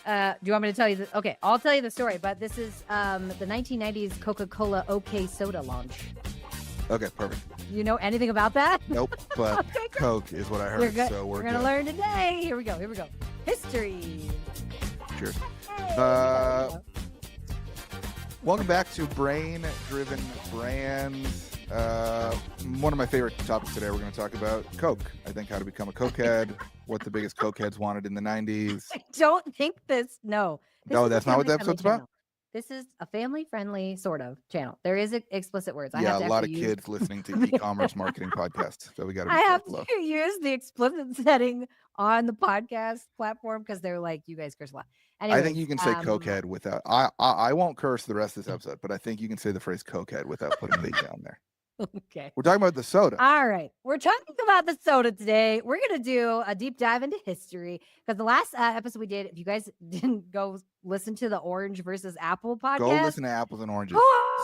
Do you want me to tell you? Okay, I'll tell you the story. But this is the 1990s Coca-Cola OK Soda launch. Okay, perfect. You know anything about that? Nope, but Okay, Coke is what I heard, so we're we're gonna good. learn today. Here we go. History. Cheers. Hey, here we go. Welcome back to Brain Driven Brands. One of my favorite topics today, we're going to talk about Coke. I think how to become a Cokehead, what the biggest Cokeheads wanted in the 90s. I don't think this. No, No, that's not what the episode's about? This is a family-friendly sort of channel. There is explicit words. I Yeah, have to a lot of use, kids listening to e-commerce marketing podcasts, so we got to be I have careful. to use the explicit setting on the podcast platform because they're like, you guys curse a lot. Anyways, I think you can say Cokehead without. I won't curse the rest of this episode, but I think you can say the phrase Cokehead without putting the down there. Okay. We're talking about the soda. All right. We're talking about the soda today. We're going to do a deep dive into history because the last episode we did, if you guys didn't go listen to the Orange versus Apple podcast, Go listen to Apples and Oranges.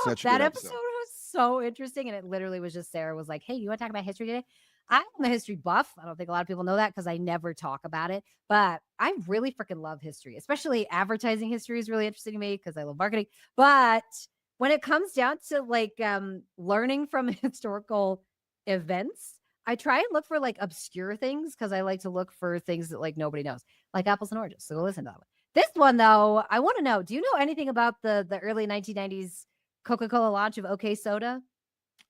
Such a that good episode was so interesting. And it literally was just Sarah was like, hey, you want to talk about history today? I'm a history buff. I don't think a lot of people know that because I never talk about it, but I really freaking love history, especially advertising history is really interesting to me because I love marketing. But when it comes down to like learning from historical events, I try and look for like obscure things because I like to look for things that like nobody knows, like apples and oranges. So go listen to that one. This one though, I want to know, do you know anything about the early 1990s Coca-Cola launch of OK Soda?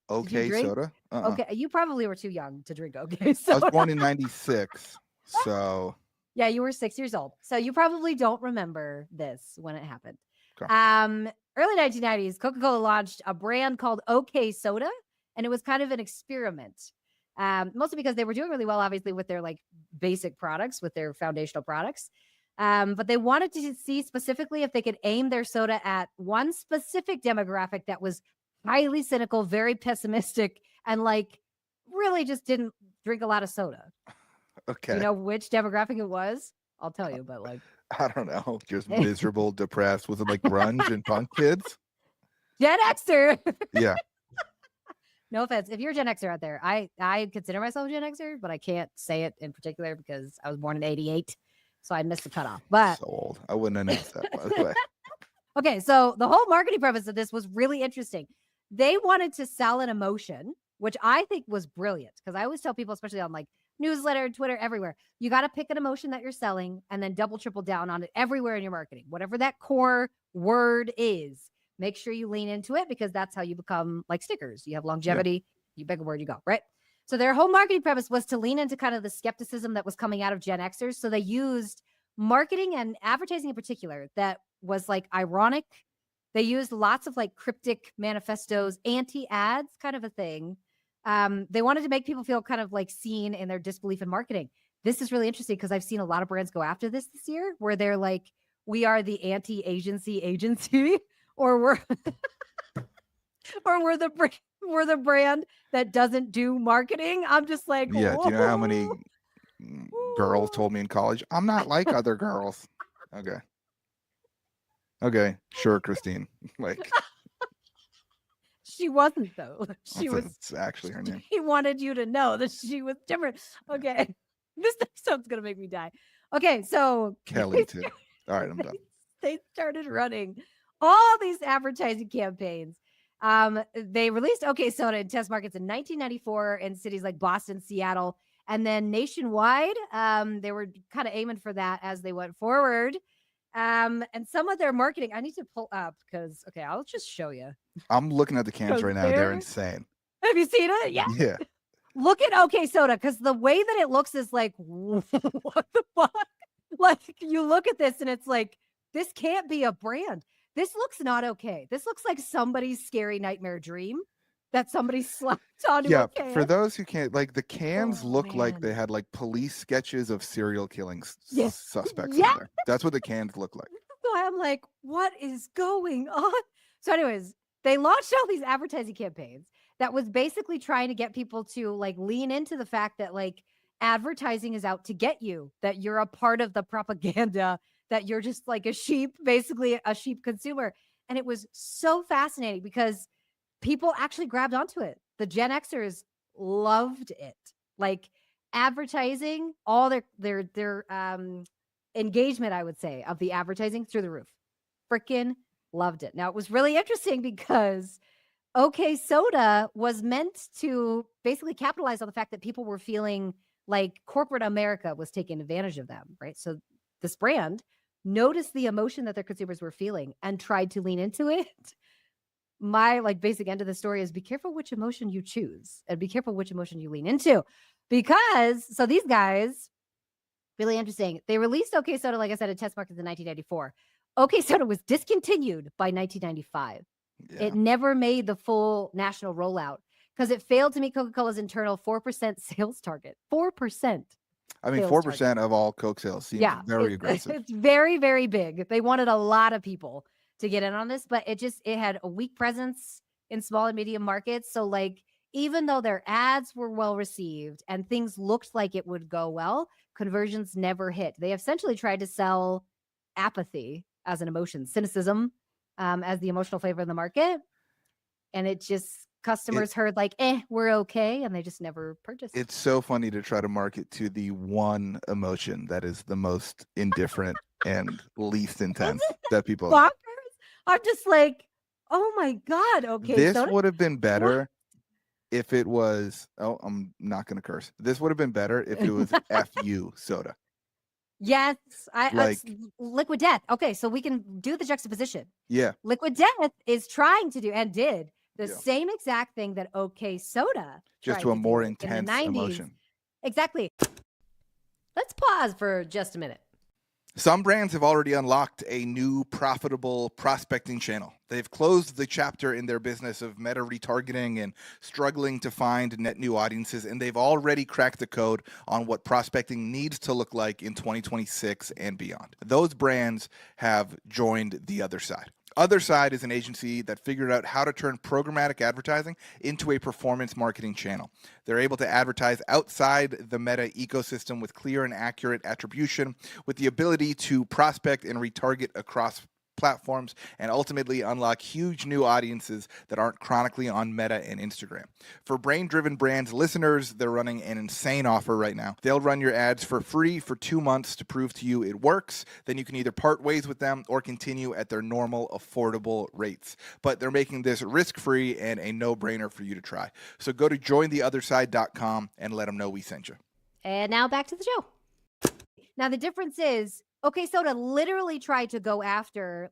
Okay, soda. Okay, you probably were too young to drink OK I Soda. was born in '96, so yeah, you were 6 years old. So you probably don't remember this when it happened. Okay. Early 1990s, Coca-Cola launched a brand called OK Soda, and it was kind of an experiment. Mostly because they were doing really well, obviously, with their like basic products, with their foundational products. But they wanted to see specifically if they could aim their soda at one specific demographic that was highly cynical, very pessimistic, and like really just didn't drink a lot of soda. Okay. You know which demographic it was? I'll tell you, but like I don't know, just miserable, depressed. Was it like grunge and punk kids? Gen Xer. Yeah. No offense. If you're a Gen Xer out there, I consider myself a Gen Xer, but I can't say it in particular because I was born in 88. So I missed the cutoff. But so old. I wouldn't announce that, by the way. Okay, so the whole marketing premise of this was really interesting. They wanted to sell an emotion, which I think was brilliant because I always tell people, especially on like newsletter, Twitter, everywhere, you got to pick an emotion that you're selling and then double, triple down on it everywhere in your marketing. Whatever that core word is, make sure you lean into it because that's how you become like stickers. You have longevity, you pick a word, you go, right? So their whole marketing premise was to lean into kind of the skepticism that was coming out of Gen Xers. So they used marketing and advertising in particular that was like ironic. They used lots of like cryptic manifestos, anti-ads kind of a thing. They wanted to make people feel kind of like seen in their disbelief in marketing. This is really interesting because I've seen a lot of brands go after this year where they're like, we are the agency, or we're or we're the brand that doesn't do marketing. I'm just like, yeah. Do you know how many girls told me in college, I'm not like other girls? Okay, sure, Christine. Like, she wasn't though. She was. It's actually her name. He wanted you to know that she was different. Okay, this episode's gonna make me die. Okay, so Kelly too. All right, I'm done. They started running all these advertising campaigns. They released OK Soda in test markets in 1994 in cities like Boston, Seattle, and then nationwide. They were kind of aiming for that as they went forward. And some of their marketing, I need to pull up because, okay, I'll just show you. I'm looking at the cans right now. They're insane. Have you seen it? Yeah. Yeah. Look at OK Soda because the way that it looks is like, what the fuck? Like you look at this and it's like, this can't be a brand. This looks not okay. This looks like somebody's scary nightmare dream that somebody slapped onto a can. For those who can't, like the cans look like they had like police sketches of serial killing suspects in there. That's what the cans look like. So I'm like, what is going on? So anyways, they launched all these advertising campaigns that was basically trying to get people to like lean into the fact that like advertising is out to get you, that you're a part of the propaganda, that you're just like a sheep, basically a sheep consumer. And it was so fascinating because people actually grabbed onto it. The Gen Xers loved it. Like advertising, all their engagement, I would say, of the advertising through the roof. Freaking loved it. Now, it was really interesting because OK Soda was meant to basically capitalize on the fact that people were feeling like corporate America was taking advantage of them, right? So this brand noticed the emotion that their consumers were feeling and tried to lean into it. My basic end of the story is be careful which emotion you choose and be careful which emotion you lean into. Because so these guys, really interesting. They released OK Soda, like I said, in test markets in 1994. OK Soda was discontinued by 1995. Yeah. It never made the full national rollout because it failed to meet Coca-Cola's internal 4% sales target. 4%. I mean, sales 4% target. of all Coke sales seems very aggressive. It's very, very big. They wanted a lot of people to get in on this, but it had a weak presence in small and medium markets. So even though their ads were well received and things looked like it would go well, conversions never hit. They essentially tried to sell apathy as an emotion, cynicism as the emotional flavor in the market. And it just customers heard we're okay. And they just never purchased. It's so funny to try to market to the one emotion that is the most indifferent and least intense that people bonkers. I'm just like, oh my God. Okay. This would have been better if it was, I'm not going to curse. This would have been better if it was FU soda. Yes, it's Liquid Death. Okay, so we can do the juxtaposition. Yeah. Liquid Death is trying to do and did the same exact thing that OK Soda just to a more intense emotion. Exactly. Let's pause for just a minute. Some brands have already unlocked a new profitable prospecting channel. They've closed the chapter in their business of meta retargeting and struggling to find net new audiences, and they've already cracked the code on what prospecting needs to look like in 2026 and beyond. Those brands have joined the other side. Other Side is an agency that figured out how to turn programmatic advertising into a performance marketing channel. They're able to advertise outside the Meta ecosystem with clear and accurate attribution, with the ability to prospect and retarget across platforms and ultimately unlock huge new audiences that aren't chronically on Meta and Instagram. For Brain Driven Brands listeners, they're running an insane offer right now. They'll run your ads for free for 2 months to prove to you it works. Then you can either part ways with them or continue at their normal, affordable rates. But they're making this risk-free and a no-brainer for you to try. So go to jointheotherside.com and let them know we sent you. And now back to the show. Now the difference is, OK Soda literally tried to go after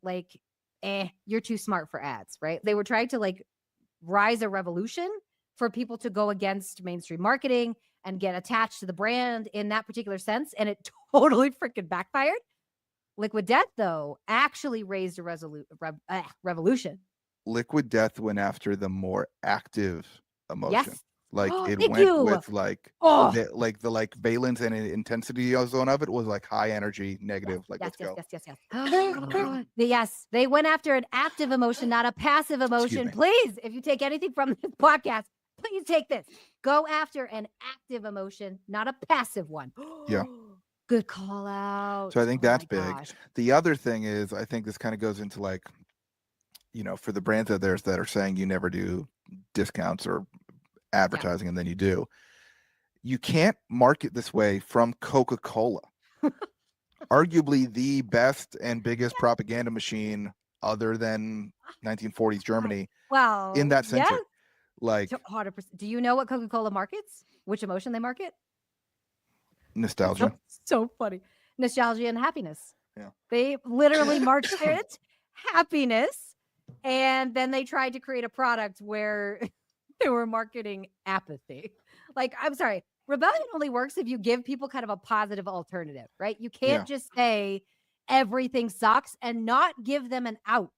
you're too smart for ads, right? They were trying to rise a revolution for people to go against mainstream marketing and get attached to the brand in that particular sense. And it totally freaking backfired. Liquid Death, though, actually raised a revolution. Liquid Death went after the more active emotion. Yes. It went with the valence and intensity zone of it was high energy, negative. Let's go. Yes. Yes. They went after an active emotion, not a passive emotion. Please, if you take anything from this podcast, please take this. Go after an active emotion, not a passive one. Yeah. Good call out. So I think that's big. Gosh. The other thing is, I think this kind of goes into for the brands out there that are saying you never do discounts or advertising and then you do. You can't market this way from Coca-Cola. Arguably the best and biggest propaganda machine other than 1940s Germany. Well, in that century. 100%. Do you know what Coca-Cola markets? Which emotion they market? Nostalgia. So funny. Nostalgia and happiness. Yeah. They literally marketed happiness, and then they tried to create a product where they were marketing apathy. I'm sorry, rebellion only works if you give people kind of a positive alternative, right? You can't just say everything sucks and not give them an out.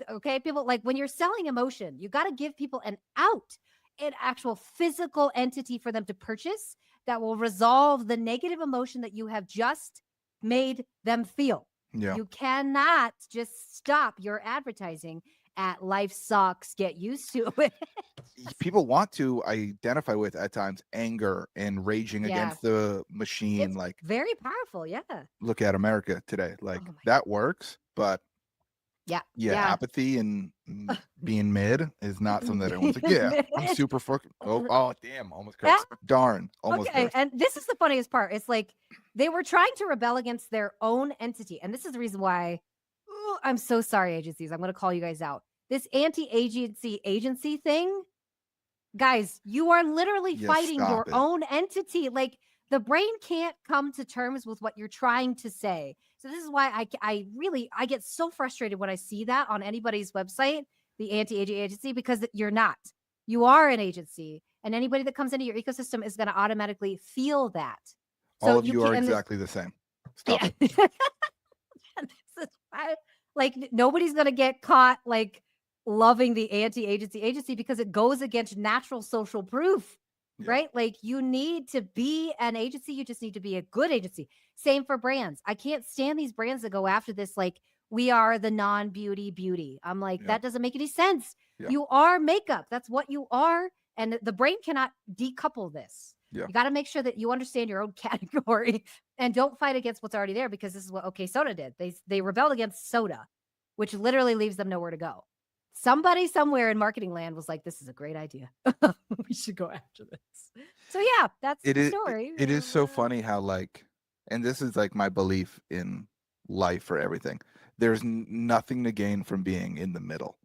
Okay, people, when you're selling emotion, you got to give people an out, an actual physical entity for them to purchase that will resolve the negative emotion that you have just made them feel. Yeah. You cannot just stop your advertising at life sucks, get used to it. People want to identify with at times anger and raging against the machine. It's very powerful. Yeah. Look at America today. That works, but Yeah. Yeah, Yeah. apathy and being mid is not something that everyone's like, yeah, I'm super fucking. Oh, damn, almost Yeah. cursed. Darn, almost Okay. cursed. And this is the funniest part. It's like they were trying to rebel against their own entity. And this is the reason why I'm so sorry, agencies. I'm going to call you guys out. This anti-agency thing, guys, you are literally Yeah, fighting your stop it. own entity. Like the brain can't come to terms with what you're trying to say. So this is why I get so frustrated when I see that on anybody's website, the anti-aging agency, because you're not. You are an agency, and anybody that comes into your ecosystem is going to automatically feel that. So All of you you can't. are And exactly the same. Stop yeah. it. This is why, like nobody's gonna get caught like loving the anti-agency agency because it goes against natural social proof, Yeah. right? Like you need to be an agency, you just need to be a good agency. Same for brands. I can't stand these brands that go after this like we are the non-beauty beauty. I'm like, Yeah. that doesn't make any sense. Yeah. You are makeup. That's what you are. And the brain cannot decouple this. Yeah. You got to make sure that you understand your own category and don't fight against what's already there because this is what OK Soda did. They rebelled against soda, which literally leaves them nowhere to go. Somebody somewhere in marketing land was like, this is a great idea. We should go after this. So yeah, that's the story. It is so funny how like, and this is like my belief in life for everything. There's nothing to gain from being in the middle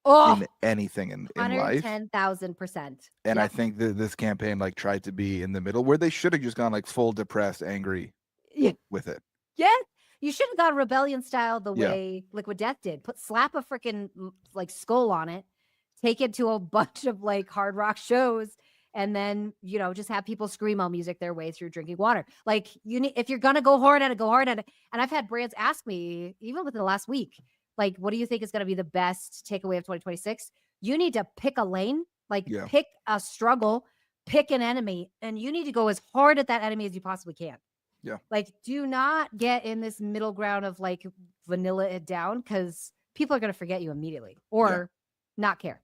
in anything in life. 110,000%. And I think that this campaign like tried to be in the middle where they should have just gone like full depressed, angry with it. Yeah. You should have gone rebellion style the way Liquid Death did. Slap a freaking like skull on it, take it to a bunch of like hard rock shows, and then just have people screamo music their way through drinking water. Like if you're gonna go hard at it, go hard at it. And I've had brands ask me even within the last week, like, what do you think is gonna be the best takeaway of 2026? You need to pick a lane, like pick a struggle, pick an enemy, and you need to go as hard at that enemy as you possibly can. Yeah. Like, do not get in this middle ground of like vanilla it down because people are going to forget you immediately or not care.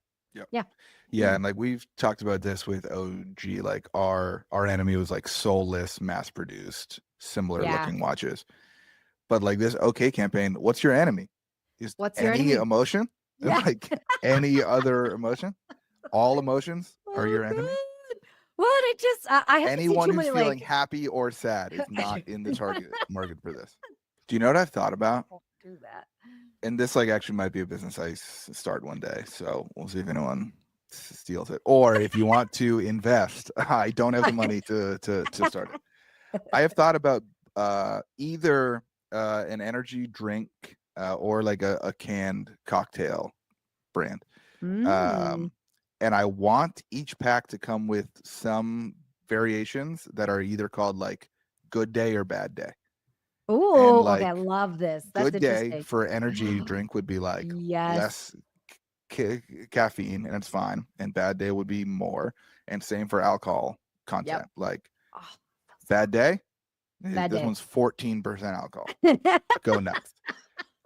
Yeah. Yeah. And like we've talked about this with OG, like our enemy was like soulless, mass produced, similar looking watches. But like this OK campaign, what's your enemy? Is what's any your enemy? Emotion? Yeah. Like any other emotion? All emotions are your enemy? What? It just I have anyone too who's many, feeling like... happy or sad is not in the target market for this. Do you know what I've thought about? Don't do that. And this like actually might be a business I start one day. So we'll see if anyone steals it. Or if you want to invest, I don't have the money to start it. I have thought about either an energy drink or like a canned cocktail brand. And I want each pack to come with some variations that are either called like good day or bad day. Oh, like, okay. I love this. That's good day interesting. for energy drink would be like less caffeine and it's fine. And bad day would be more. And same for alcohol content. Like bad day, this one's 14% alcohol. Go next.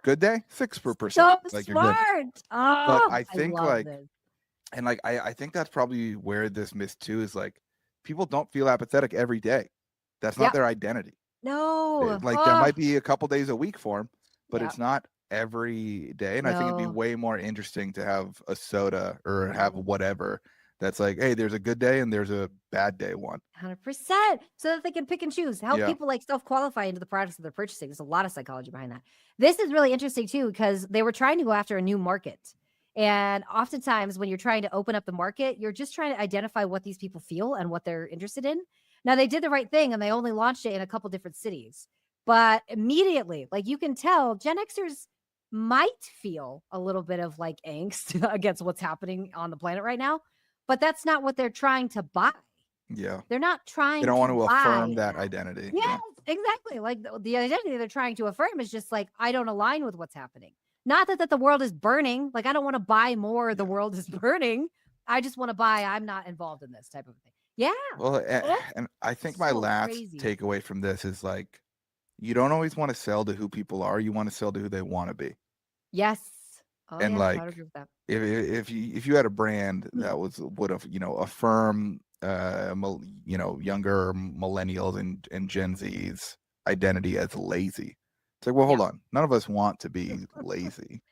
Good day, 6%. So like smart. You're good. But I think like this. And like I think that's probably where this missed too is like people don't feel apathetic every day. That's not their identity. No. Like there might be a couple days a week for them, but it's Yeah. not every day. And I think it'd be No. way more interesting to have a soda or have whatever that's like, hey, there's a good day and there's a bad day one. 100%. So that they can pick and choose. Help people like self-qualify into the products that they're purchasing. There's a lot of psychology behind that. This is really interesting too, because they were trying to go after a new market. And oftentimes when you're trying to open up the market, you're just trying to identify what these people feel and what they're interested in. Now they did the right thing and they only launched it in a couple different cities, but immediately, like you can tell Gen Xers might feel a little bit of like angst against what's happening on the planet right now, but that's not what they're trying to buy. Yeah. They're not trying They don't want to affirm that now. identity. Yes, exactly. Like the identity they're trying to affirm is just like, I don't align with what's happening. Not that the world is burning. Like, I don't want to buy more. The world is burning. I just want to buy. I'm not involved in this type of thing. Yeah. Well, and I think my last takeaway from this is like, you don't always want to sell to who people are. You want to sell to who they want to be. Yes. Oh, and like, if you had a brand that would have, affirm, younger millennials and Gen Z's identity as lazy. It's like, well, hold on. None of us want to be lazy.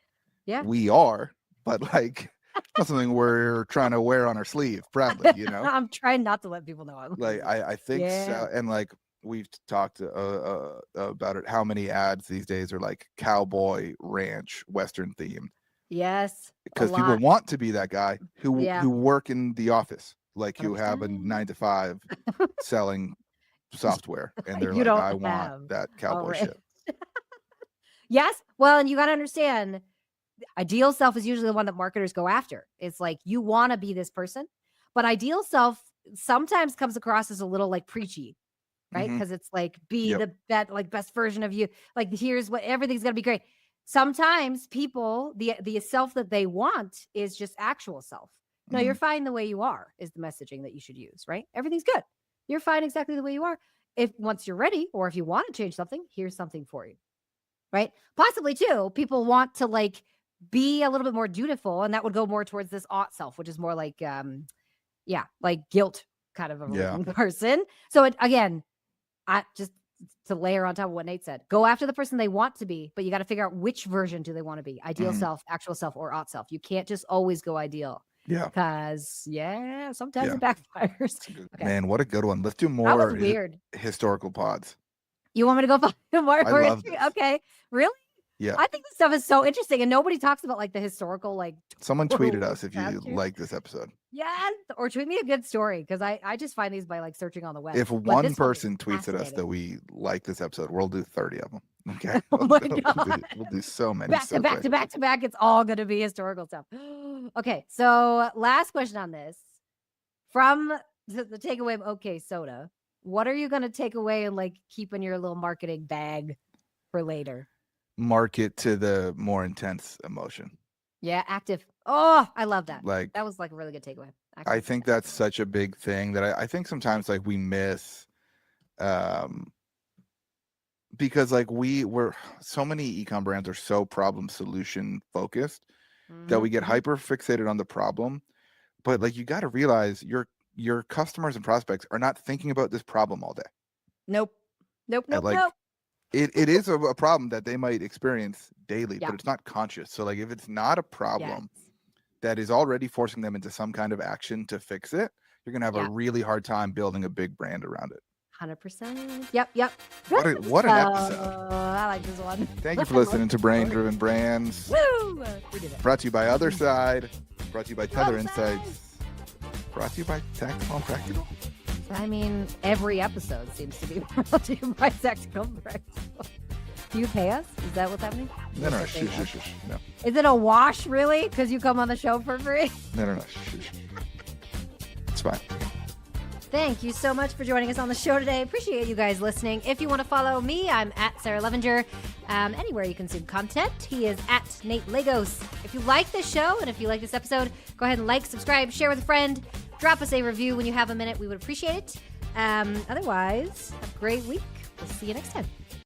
Yeah. We are, but like not something we're trying to wear on our sleeve proudly, you know? I'm trying not to let people know I'm Like I think Yeah. so, and like we've talked about it. How many ads these days are like cowboy ranch western themed? Yes. A Because people lot. want to be that guy who Yeah. work in the office, like you have a 100%. 9 to 5 selling software, and they're You like, don't I want have that all cowboy right. shit. Yes. Well, and you got to understand, ideal self is usually the one that marketers go after. It's like you want to be this person, but ideal self sometimes comes across as a little like preachy, right? Hmm. Because it's like be Yep. the that like best version of you. Like here's what everything's gonna be great. Sometimes people, the self that they want is just actual self. No, you're Hmm. fine the way you are, is the messaging that you should use, right? Everything's good. You're fine exactly the way you are. If once you're ready, or if you want to change something, here's something for you. Right? Possibly too, people want to like be a little bit more dutiful, and that would go more towards this ought self, which is more like yeah, like guilt kind of a Yeah. ridden person. So it again, I just to layer on top of what Nate said, go after the person they want to be, but you got to figure out which version do they want to be, ideal Hmm. self, actual self, or ought self. You can't just always go ideal Yeah. because yeah, sometimes Yeah. it backfires. It's a good, Okay, man, what a good one. Let's do that was more weird. historical pods. You want me to go find more I love history? this. Okay, really? Yeah. I think this stuff is so interesting, and nobody talks about like the historical, like Someone tweeted total us if you disaster. like this episode. Yes, or tweet me a good story because I just find these by like searching on the web. If But one this one is person tweets at us that fascinating. we like this episode, we'll do 30 of them. Okay. Oh my god! We'll do so many Back to so back quick. to back to back. It's all going to be historical stuff. Okay, so last question on this from the takeaway of OK Soda. What are you going to take away and like keep in your little marketing bag for later? Market to the more intense emotion. Yeah, active. Oh, I love that. Like, That was like a really good takeaway. I Active. think that's such a big thing that I think sometimes like we miss, because like we're so many ecom brands are so problem solution focused that we get hyper fixated on the problem. But like you got to realize your customers and prospects are not thinking about this problem all day. Nope. Nope. And Nope. like Nope. it is a problem that they might experience daily, Yeah. but it's not conscious. So like if it's not a problem Yes. that is already forcing them into some kind of action to fix it, you're gonna have Yeah. a really hard time building a big brand around it. 100%. Yep. Yep. What an episode. I like this one. Thank you for listening to Brain Driven Brands. Woo! We did it. Brought to you by Other Side. Brought to you by Tether Other Side. Insights. Brought to you by Tactical and Practical. I mean, every episode seems to be brought to you by Tactical Practical. Do you pay us? Is that what's happening? No. No. Is it a wash, really? Because you come on the show for free? No. It's fine. Thank you so much for joining us on the show today. Appreciate you guys listening. If you want to follow me, I'm at Sarah Levinger. Anywhere you consume content, he is at Nate Lagos. If you like this show and if you like this episode, go ahead and like, subscribe, share with a friend. Drop us a review when you have a minute. We would appreciate it. Otherwise, have a great week. We'll see you next time.